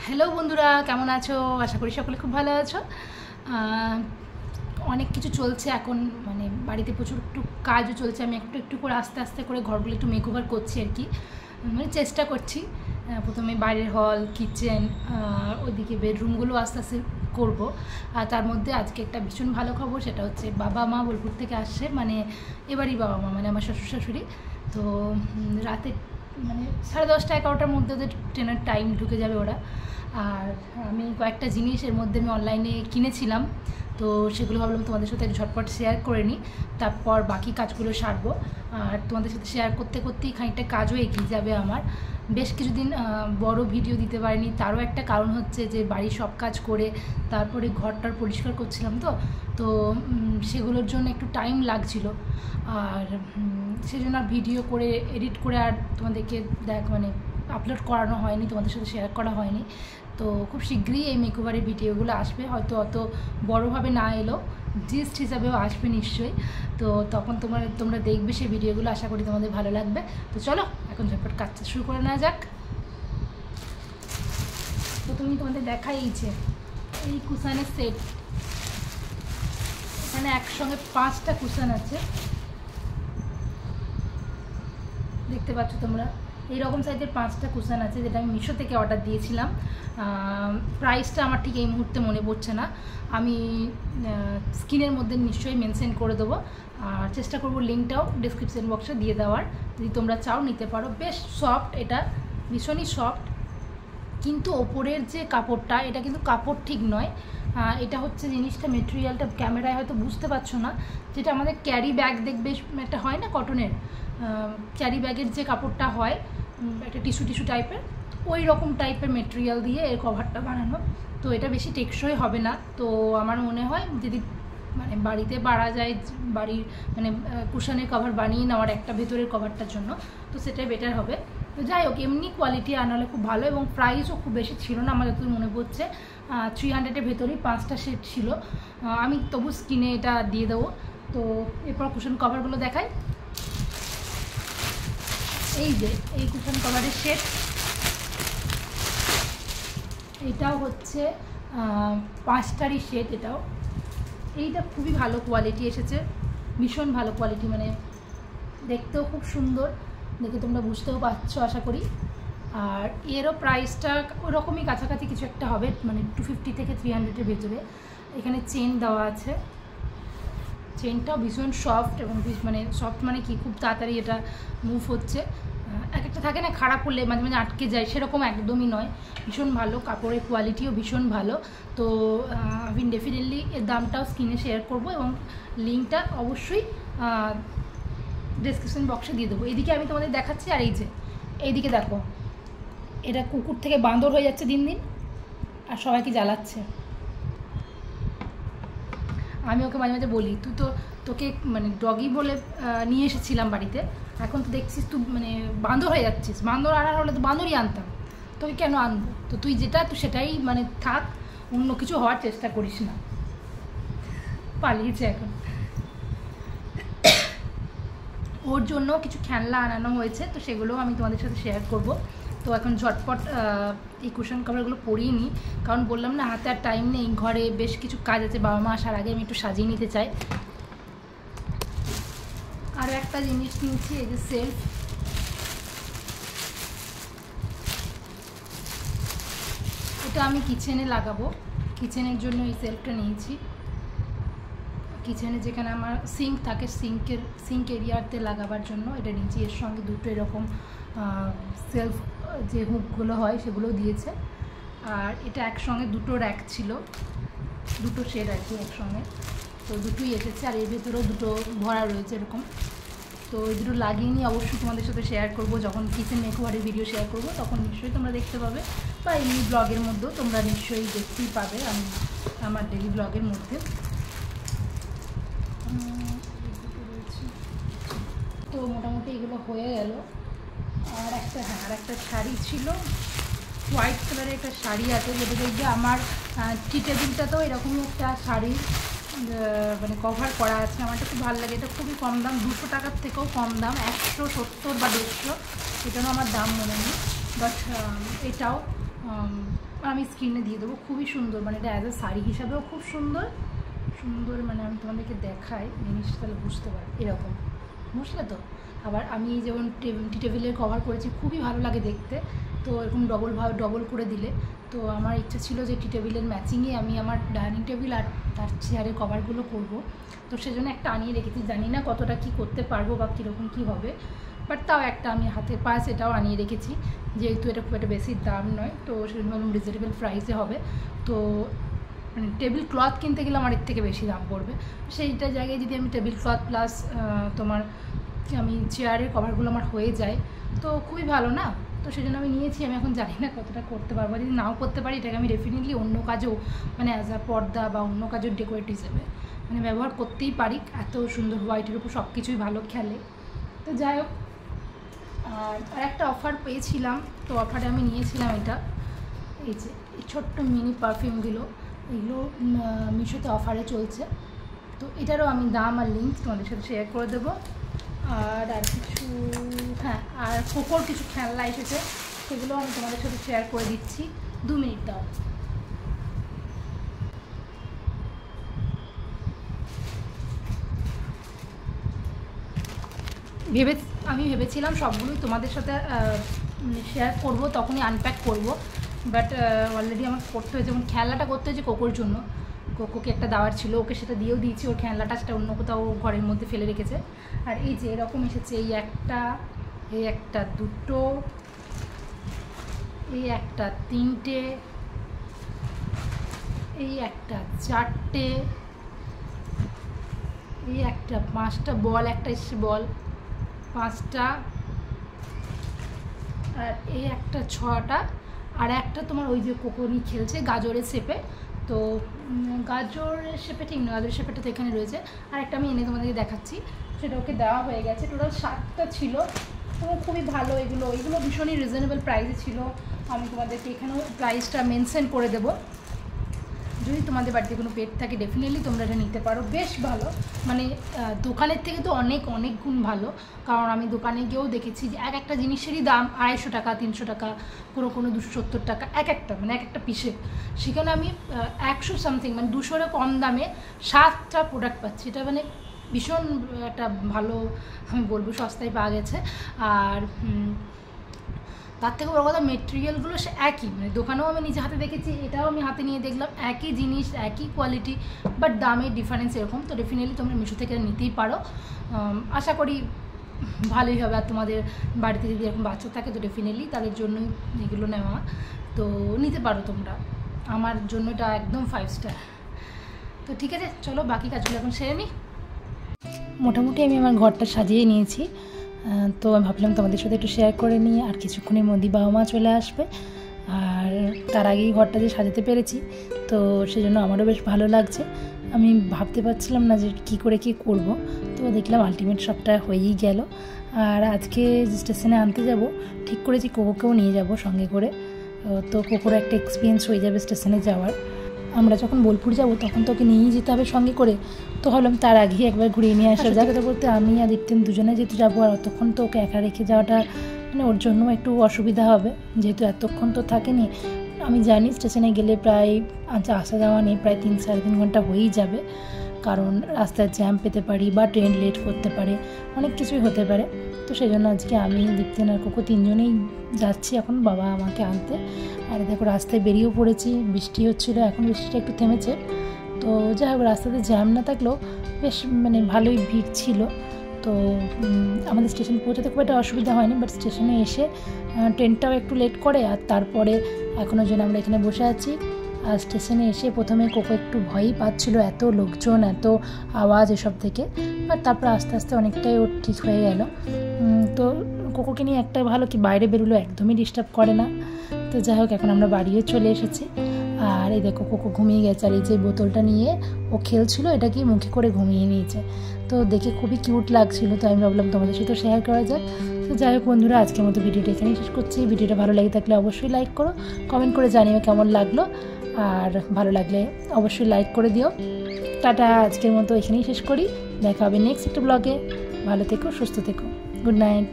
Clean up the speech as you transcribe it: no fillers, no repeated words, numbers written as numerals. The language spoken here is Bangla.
হ্যালো বন্ধুরা, কেমন আছো? আশা করি সকলে খুব ভালো আছো। অনেক কিছু চলছে এখন, মানে বাড়িতে প্রচুর একটু কাজও চলছে। আমি একটু একটু করে আস্তে আস্তে করে ঘরগুলো একটু মেকওভার করছি আর কি, মানে চেষ্টা করছি। প্রথমে বাইরের হল, কিচেন, ওইদিকে বেডরুমগুলো আস্তে আস্তে করবো। আর তার মধ্যে আজকে একটা ভীষণ ভালো খবর, সেটা হচ্ছে বাবা মা বোলপুর থেকে আসছে, মানে এবারই বাবা মা, মানে আমার শ্বশুর শাশুড়ি। তো রাতে মানে 10:30 11টার মধ্যে ওদের ট্রেনের টাইম ঢুকে যাবে ওরা। আর আমি কয়েকটা জিনিস এর মধ্যে আমি অনলাইনে কিনেছিলাম, তো সেগুলো ভাবলাম তোমাদের সাথে ঝটপট শেয়ার করে নিই, তারপর বাকি কাজগুলো সারবো। আর তোমাদের সাথে শেয়ার করতে করতেই খানিকটা কাজও এগিয়ে যাবে আমার। বেশ কিছুদিন বড় ভিডিও দিতে পারিনি, তারও একটা কারণ হচ্ছে যে বাড়ির সব কাজ করে তারপরে ঘরটার পরিষ্কার করছিলাম, তো সেগুলোর জন্য একটু টাইম লাগছিল। আর সেই জন্য আর ভিডিও করে এডিট করে আর তোমাদেরকে মানে আপলোড করানো হয়নি, তোমাদের সাথে শেয়ার করা হয়নি। তো খুব শীঘ্রই এই মেকওভারের ভিডিওগুলো আসবে, হয়তো অত বড়োভাবে না এলেও জিস্ট হিসাবেও আসবে নিশ্চয়ই। তো তখন তোমরা দেখবে সেই ভিডিওগুলো, আশা করি তোমাদের ভালো লাগবে। তো চলো এখন ঝটপট কাজটা শুরু করে নেওয়া যাক। তো তুমি তোমাদের দেখাই এই কুশানের সেট। এখানে একসঙ্গে 5টা কুশান আছে, দেখতে পাচ্ছ তোমরা। এইরকম সাইজের 5টা কুশান আছে, যেটা আমি মিশো থেকে অর্ডার দিয়েছিলাম। প্রাইসটা আমার ঠিক এই মুহূর্তে মনে পড়ছে না, আমি স্ক্রিনের মধ্যে নিশ্চয়ই মেনশন করে দেবো। আর চেষ্টা করবো লিঙ্কটাও ডিসক্রিপশন বক্সে দিয়ে দেওয়ার, যদি তোমরা চাও নিতে পারো। বেশ সফট, এটা ভীষণই সফট। কিন্তু ওপরের যে কাপড়টা, এটা কিন্তু কাপড় ঠিক নয়, এটা হচ্ছে জিনিসটা মেটেরিয়ালটা ক্যামেরায় হয়তো বুঝতে পারছো না। যেটা আমাদের ক্যারি ব্যাগ দেখবে একটা হয় না কটনের, ক্যারি ব্যাগের যে কাপড়টা হয় একটা টিস্যু টাইপের, ওই রকম টাইপের মেটেরিয়াল দিয়ে এর কভারটা বানানো। তো এটা বেশি টেকসই হবে না, তো আমার মনে হয় যদি মানে বাড়িতে বাড়া যায়, বাড়ির মানে কুশনের কভার বানিয়ে নেওয়ার একটা ভেতরের কভারটার জন্য, তো সেটাই বেটার হবে। তো যাই হোক, এমনি কোয়ালিটি আনালে খুব ভালো, এবং প্রাইসও খুব বেশি ছিল না আমার যতদূর মনে পড়ছে। 300-এর ভেতরেই 5টা সেট ছিল। আমি তবু স্কিনে এটা দিয়ে দেবো। তো এরপর কুশন কভারগুলো দেখাই। এই যে এই কুশন কভারের সেট, এটাও হচ্ছে 5টারই সেট। এইটা খুবই ভালো কোয়ালিটি এসেছে, ভীষণ ভালো কোয়ালিটি, মানে দেখতেও খুব সুন্দর, দেখে তোমরা বুঝতেও পারছো আশা করি। আর এরও প্রাইসটা ওরকমই কাছাকাছি কিছু একটা হবে, মানে 250 থেকে 300-এর ভেতরে। এখানে চেন দেওয়া আছে, চেনটাও ভীষণ সফট, এবং মানে সফট মানে কি, খুব তাড়াতাড়ি এটা মুভ হচ্ছে। এক একটা থাকে না খারাপ হলে মাঝে মাঝে আটকে যায়, সেরকম একদমই নয়, ভীষণ ভালো। কাপড়ের কোয়ালিটিও ভীষণ ভালো। তো আমি ডেফিনেটলি এর দামটাও স্ক্রিনে শেয়ার করব, এবং লিঙ্কটা অবশ্যই ডেসক্রিপশন বক্সে দিয়ে দেবো। এদিকে আমি তোমাদের দেখাচ্ছি, আর এইদিকে দেখো, এটা কুকুর থেকে বাঁদর হয়ে যাচ্ছে দিন দিন, আর সবাইকে জ্বালাচ্ছে। আমি ওকে মাঝে মাঝে বলি, তোকে মানে ডগি বলে নিয়ে এসেছিলাম বাড়িতে, এখন তো দেখছিস তুই মানে বাঁদর হয়ে যাচ্ছিস। বাঁদর আনার হলে তো বাঁদরই আনতাম, তোকে কেন আনবো? তো তুই যেটা, তুই সেটাই মানে থাক, অন্য কিছু হওয়ার চেষ্টা করিস না। পালিয়েছে এখন। ওর জন্য কিছু খেলনা আনানো হয়েছে, তো সেগুলোও আমি তোমাদের সাথে শেয়ার করব। তো এখন ঝটপট এই কুশন কভারগুলো পরিয়ে নিই, কারণ বললাম না হাতে আর টাইম নেই, ঘরে বেশ কিছু কাজ আছে। বাবা মা আসার আগে আমি একটু সাজিয়ে নিতে চাই। আর একটা জিনিস নিয়েছি, এই যে সেলফ। এটা আমি কিচেনে লাগাবো, কিচেনের জন্য এই সেলফটা নিয়েছি। কিচেনে যেখানে আমার সিঙ্ক থাকে, সিঙ্ক এরিয়াতে লাগাবার জন্য এটা নিয়েছি। এর সঙ্গে দুটো এরকম সেলফ যে হুকগুলো হয় সেগুলো দিয়েছে। আর এটা একসঙ্গে দুটো র্যাক ছিল, দুটো শেড আর কি একসঙ্গে, তো দুটোই এসেছে। আর এর ভেতরেও দুটো ভরা রয়েছে এরকম। তো এই দুটো লাগিয়ে নিয়ে অবশ্যই তোমাদের সাথে শেয়ার করব, যখন কিচেন মেকওভারের ভিডিও শেয়ার করব তখন নিশ্চয়ই তোমরা দেখতে পাবে, বা এমনি ব্লগের মধ্যেও তোমরা নিশ্চয়ই দেখতেই পাবে আমি আমার ডেলি ব্লগের মধ্যে। তো মোটামুটি এগুলো হয়ে গেল। আর একটা শাড়ি ছিল, হোয়াইট কালারের একটা শাড়ি আছে, যেটা দেখবে আমার টি টেবিলটাতেও এরকমই একটা শাড়ি মানে কভার করা আছে। আমার এটা খুব ভালো লাগে, এটা খুবই কম দাম, 200 টাকার থেকেও কম দাম, 170 বা 150, এটাও আমার দাম মনে নেই। বাট এটাও আমি স্ক্রিনে দিয়ে দেবো। খুবই সুন্দর, মানে এটা অ্যাজ এ শাড়ি হিসাবেও খুব সুন্দর সুন্দর, মানে আমি তোমাদেরকে দেখাই জিনিসটা তাহলে বুঝতে পারি। এরকম বুঝলে তো। আবার আমি যেমন টি টেবিলের কভার করেছি, খুবই ভালো লাগে দেখতে। তো এরকম ডবল করে দিলে, তো আমার ইচ্ছা ছিল যে টি টেবিলের ম্যাচিংয়ে আমি আমার ডাইনিং টেবিল আর তার চেয়ারের কভারগুলো করব। তো সেজন্য একটা আনিয়ে রেখেছি, জানি না কতটা কি করতে পারবো বা কীরকম কী হবে, বাট তাও একটা আমি হাতের পাশ এটাও আনিয়ে রেখেছি, যেহেতু এটা খুব একটা বেশি দাম নয়, তো সেজন্য রিজনেবল প্রাইসে হবে। তো মানে টেবিল ক্লথ কিনতে গেলে আমার এর থেকে বেশি দাম পড়বে, সেইটা জায়গায় যদি আমি টেবিল ক্লথ প্লাস তোমার আমি চেয়ারের কভারগুলো আমার হয়ে যায়, তো খুবই ভালো না। তো সেই জন্য আমি নিয়েছি। আমি এখন জানি না কতটা করতে পারবো, যদি নাও করতে পারি এটাকে আমি ডেফিনেটলি অন্য কাজেও, মানে অ্যাজ আ পর্দা বা অন্য কাজের ডেকোরেট হিসেবে মানে ব্যবহার করতেই পারি। এত সুন্দর হোয়াইটের উপর সব কিছুই ভালো খেলে। তো যাই হোক, আর একটা অফার পেয়েছিলাম, তো অফারে আমি নিয়েছিলাম এটা, এই যে এই ছোট্ট মিনি পারফিউমগুলো, এগুলো মিশোতে অফারে চলছে। তো এটারও আমি দাম আর লিঙ্ক তোমাদের সাথে শেয়ার করে দেবো। আর কিছু, হ্যাঁ, আর কোকোর কিছু খেলনা এসেছে, সেগুলো আমি তোমাদের সাথে শেয়ার করে দিচ্ছি। 2 মিনিট দাও। আমি ভেবেছিলাম সবগুলোই তোমাদের সাথে শেয়ার করব, তখনই আনপ্যাক করব, বাট অলরেডি আমার করতে হয়েছে। যেমন খেলনাটা করতে হয়েছে কোকোর জন্য, কোকোকে একটা দেওয়ার ছিল, ওকে সেটা দিয়েও দিয়েছি। ওর খেলনাটা সেটা অন্য কোথাও ঘরের মধ্যে ফেলে রেখেছে। আর এই যে এরকম এসেছে, এই একটা দুটো, এই একটা তিনটে, এই একটা চারটে, এই একটা 5টা বল, একটা এসছে বল 5টা, আর এই একটা 6টা, আর একটা তোমার ওই যে কোকোনি খেলছে গাজরের শেপে। তো গাজরের শেপে ঠিক না, গাজরের শেপেটা তো এখানে রয়েছে। আর একটা আমি এনে তোমাদেরকে দেখাচ্ছি, সেটা ওকে দেওয়া হয়ে গেছে। টোটাল 7টা ছিল, তো খুবই ভালো। এগুলো ভীষণই রিজনেবল প্রাইসে ছিল। আমি তোমাদেরকে এখানেও প্রাইসটা মেনশন করে দেবো। যদি তোমাদের বাড়িতে কোনো পেট থাকে ডেফিনেটলি তোমরা এটা নিতে পারো, বেশ ভালো। মানে দোকানের থেকে তো অনেক গুণ ভালো, কারণ আমি দোকানে গিয়েও দেখেছি যে একটা জিনিসেরই দাম 250 টাকা, 300 টাকা, কোনো 270 টাকা একটা, মানে একটা পিসে। সেখানে আমি 100 সামথিং, মানে 200-এর কম দামে 7টা প্রোডাক্ট পাচ্ছি। এটা মানে ভীষণ একটা ভালো, আমি বলবো সস্তায় পাওয়া গেছে। আর তার থেকে বড় কথা, মেটেরিয়ালগুলো সে একই, মানে দোকানেও আমি নিজে হাতে দেখেছি, এটাও আমি হাতে নিয়ে দেখলাম, একই জিনিস একই কোয়ালিটি, বাট দামের ডিফারেন্স এরকম। তো ডেফিনেটলি তোমরা মিশো থেকে নিতেই পারো, আশা করি ভালোই হবে। আর তোমাদের বাড়িতে যদি এরকম বাচ্চা থাকে তো ডেফিনেটলি তাদের জন্যই এগুলো নেওয়া, তো নিতে পারো তোমরা। আমার জন্য এটা একদম 5 স্টার। তো ঠিক আছে, চলো বাকি কাজগুলো এখন সেরে নিই। মোটামুটি আমি আমার ঘরটা সাজিয়ে নিয়েছি, তো আমি ভাবলাম তোমাদের সাথে একটু শেয়ার করে নিই। আর কিছুক্ষণের মধ্যেই বাবা মা চলে আসবে, আর তার আগেই ঘরটা যে সাজাতে পেরেছি, তো সেজন্য আমারও বেশ ভালো লাগছে। আমি ভাবতে পারছিলাম না যে কী করে কী করব, তো দেখলাম আলটিমেট সবটা হয়েই গেল। আর আজকে স্টেশনে আনতে যাব, ঠিক করেছি কোকোকেও নিয়ে যাব সঙ্গে করে, তো কোকোর একটা এক্সপিরিয়েন্স হয়ে যাবে স্টেশনে যাওয়ার। আমরা যখন বোলপুর যাব তখন তো ওকে নিয়েই যেতে হবে সঙ্গে করে, তো ভাবলাম তার আগেই একবার ঘুরিয়ে নিয়ে আসা যাক। বলতে আমি আর দীপ্তেন দুজনে যেহেতু যাবো, আর অতক্ষণ তো ওকে একা রেখে যাওয়াটা মানে ওর জন্য একটু অসুবিধা হবে, যেহেতু এতক্ষণ তো থাকেনি। আমি জানি স্টেশনে গেলে প্রায় আসা যাওয়া নেই, প্রায় 3-3.5 ঘন্টা হয়েই যাবে, কারণ রাস্তায় জ্যাম পেতে পারি বা ট্রেন লেট করতে পারে, অনেক কিছুই হতে পারে। তো সেই জন্য আজকে আমি, দীপ্তেন আর কোকো 3জনেই যাচ্ছি এখন বাবা আমাকে আনতে। আর দেখো রাস্তায় বেরিয়েও পড়েছি, বৃষ্টি হচ্ছিলো, এখন বৃষ্টিটা একটু থেমেছে। তো যাই হোক, রাস্তাতে জ্যাম না থাকলেও বেশ মানে ভালোই ভিড় ছিল। তো আমাদের স্টেশন পৌঁছাতে খুব একটা অসুবিধা হয়নি, বাট স্টেশনে এসে ট্রেনটাও একটু লেট করে। আর তারপরে এখনও যেন আমরা এখানে বসে আছি। আর স্টেশনে এসে প্রথমে কোকো একটু ভয়ই পাচ্ছিলো, এত লোকজন, এত আওয়াজ এসব থেকে, বাট তারপর আস্তে আস্তে অনেকটাই ওর ঠিক হয়ে গেল। তো কোকোকে নিয়ে একটা ভালো কি, বাইরে বেরোলো একদমই ডিস্টার্ব করে না। তো যাই হোক, এখন আমরা বাড়িও চলে এসেছি। আর এই দেখো কোকো ঘুমিয়ে গেছে, আর এই যে বোতলটা নিয়ে ও খেলছিল, এটা কি মুখে করে ঘুমিয়ে নিয়েছে। তো দেখে খুবই কিউট লাগছিল, তো আমি ভাবলাম তোমাদের সাথে শেয়ার করা যাক। তো যাই হোক বন্ধুরা, আজকের মতো ভিডিওটা এখানেই শেষ করছি। ভিডিওটা ভালো লাগে থাকলে অবশ্যই লাইক করো, কমেন্ট করে জানিও কেমন লাগলো, আর ভালো লাগলে অবশ্যই লাইক করে দিও। টাটা, আজকের মতো এখানেই শেষ করি, দেখা হবে নেক্সট একটা ব্লগে। ভালো থেকো, সুস্থ থেকো, গুড নাইট।